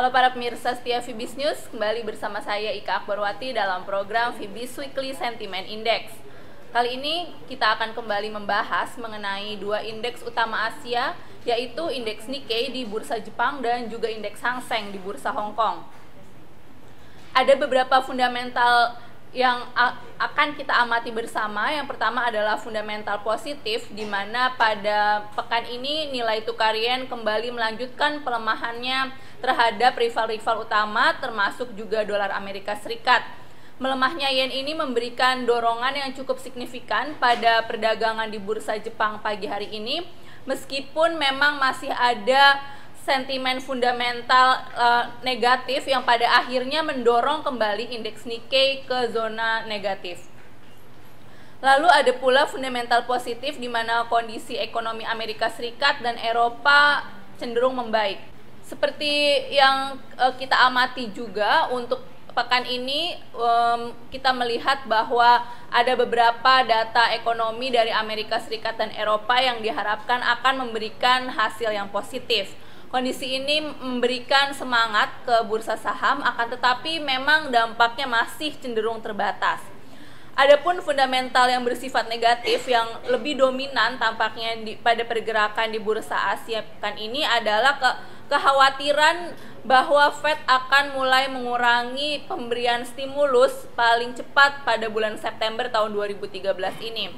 Halo para pemirsa setia Fibis News, kembali bersama saya Ika Akbarwati dalam program Fibis Weekly Sentiment Index. Kali ini kita akan kembali membahas mengenai dua indeks utama Asia, yaitu indeks Nikkei di bursa Jepang dan juga indeks Hang Seng di bursa Hong Kong. Ada beberapa fundamental yang akan kita amati bersama. Yang pertama adalah fundamental positif, di mana pada pekan ini nilai tukar yen kembali melanjutkan pelemahannya terhadap rival-rival utama, termasuk juga dolar Amerika Serikat. Melemahnya yen ini memberikan dorongan yang cukup signifikan pada perdagangan di bursa Jepang pagi hari ini, meskipun memang masih ada sentimen fundamental negatif yang pada akhirnya mendorong kembali indeks Nikkei ke zona negatif. Lalu ada pula fundamental positif di mana kondisi ekonomi Amerika Serikat dan Eropa cenderung membaik. Seperti yang kita amati juga untuk pekan ini, kita melihat bahwa ada beberapa data ekonomi dari Amerika Serikat dan Eropa yang diharapkan akan memberikan hasil yang positif. Kondisi ini memberikan semangat ke bursa saham, akan tetapi memang dampaknya masih cenderung terbatas. Adapun fundamental yang bersifat negatif yang lebih dominan tampaknya pada pergerakan di bursa Asia pekan ini adalah kekhawatiran bahwa Fed akan mulai mengurangi pemberian stimulus paling cepat pada bulan September tahun 2013 ini.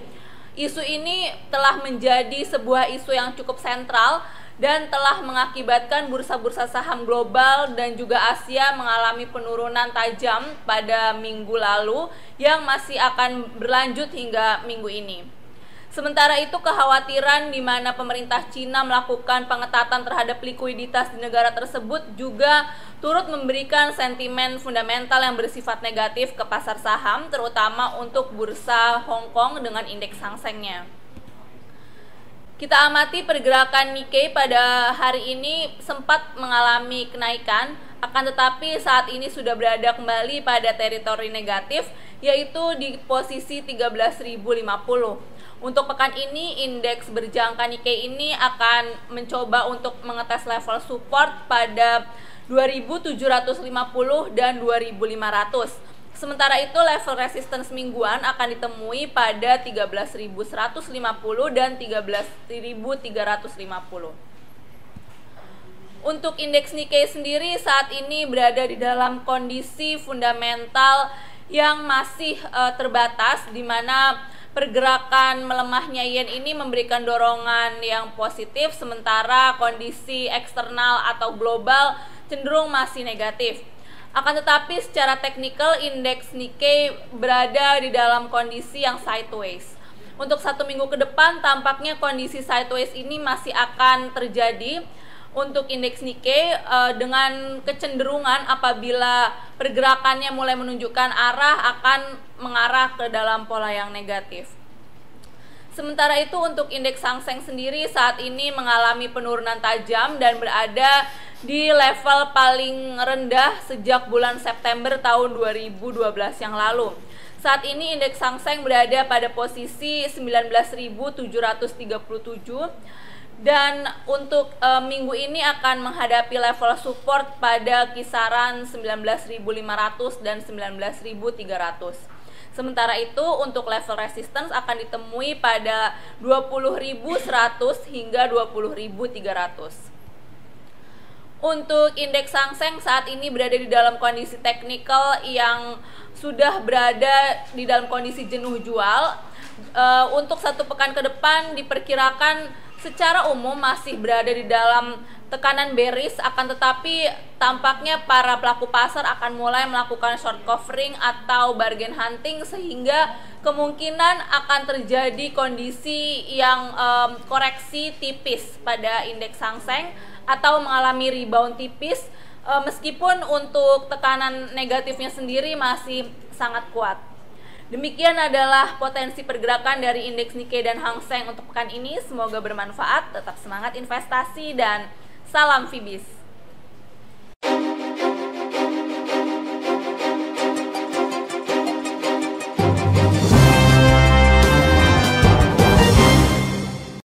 Isu ini telah menjadi sebuah isu yang cukup sentral dan telah mengakibatkan bursa-bursa saham global dan juga Asia mengalami penurunan tajam pada minggu lalu yang masih akan berlanjut hingga minggu ini. Sementara itu, kekhawatiran di mana pemerintah Cina melakukan pengetatan terhadap likuiditas di negara tersebut juga turut memberikan sentimen fundamental yang bersifat negatif ke pasar saham, terutama untuk bursa Hong Kong dengan indeks Hang Seng-nya. Kita amati pergerakan Nikkei pada hari ini sempat mengalami kenaikan, akan tetapi saat ini sudah berada kembali pada teritori negatif, yaitu di posisi 13.050. Untuk pekan ini, indeks berjangka Nikkei ini akan mencoba untuk mengetes level support pada 2.750 dan 2.500. Sementara itu, level resistance mingguan akan ditemui pada 13.150 dan 13.350. Untuk indeks Nikkei sendiri saat ini berada di dalam kondisi fundamental yang masih terbatas, di mana pergerakan melemahnya yen ini memberikan dorongan yang positif, sementara kondisi eksternal atau global cenderung masih negatif. Akan tetapi secara teknikal indeks Nikkei berada di dalam kondisi yang sideways. Untuk satu minggu ke depan tampaknya kondisi sideways ini masih akan terjadi untuk indeks Nikkei dengan kecenderungan apabila pergerakannya mulai menunjukkan arah akan mengarah ke dalam pola yang negatif. Sementara itu untuk indeks Hang Seng sendiri saat ini mengalami penurunan tajam dan berada di level paling rendah sejak bulan September tahun 2012 yang lalu. Saat ini indeks Hang Seng berada pada posisi 19.737 dan untuk minggu ini akan menghadapi level support pada kisaran 19.500 dan 19.300. Sementara itu untuk level resistance akan ditemui pada 20.100 hingga 20.300. Untuk indeks Hang Seng saat ini berada di dalam kondisi teknikal yang sudah berada di dalam kondisi jenuh jual. Untuk satu pekan ke depan diperkirakan secara umum masih berada di dalam tekanan bearish, akan tetapi tampaknya para pelaku pasar akan mulai melakukan short covering atau bargain hunting, sehingga kemungkinan akan terjadi kondisi yang koreksi tipis pada indeks Hang Seng atau mengalami rebound tipis, meskipun untuk tekanan negatifnya sendiri masih sangat kuat. Demikian adalah potensi pergerakan dari indeks Nikkei dan Hang Seng untuk pekan ini. Semoga bermanfaat, tetap semangat investasi dan salam Fibis.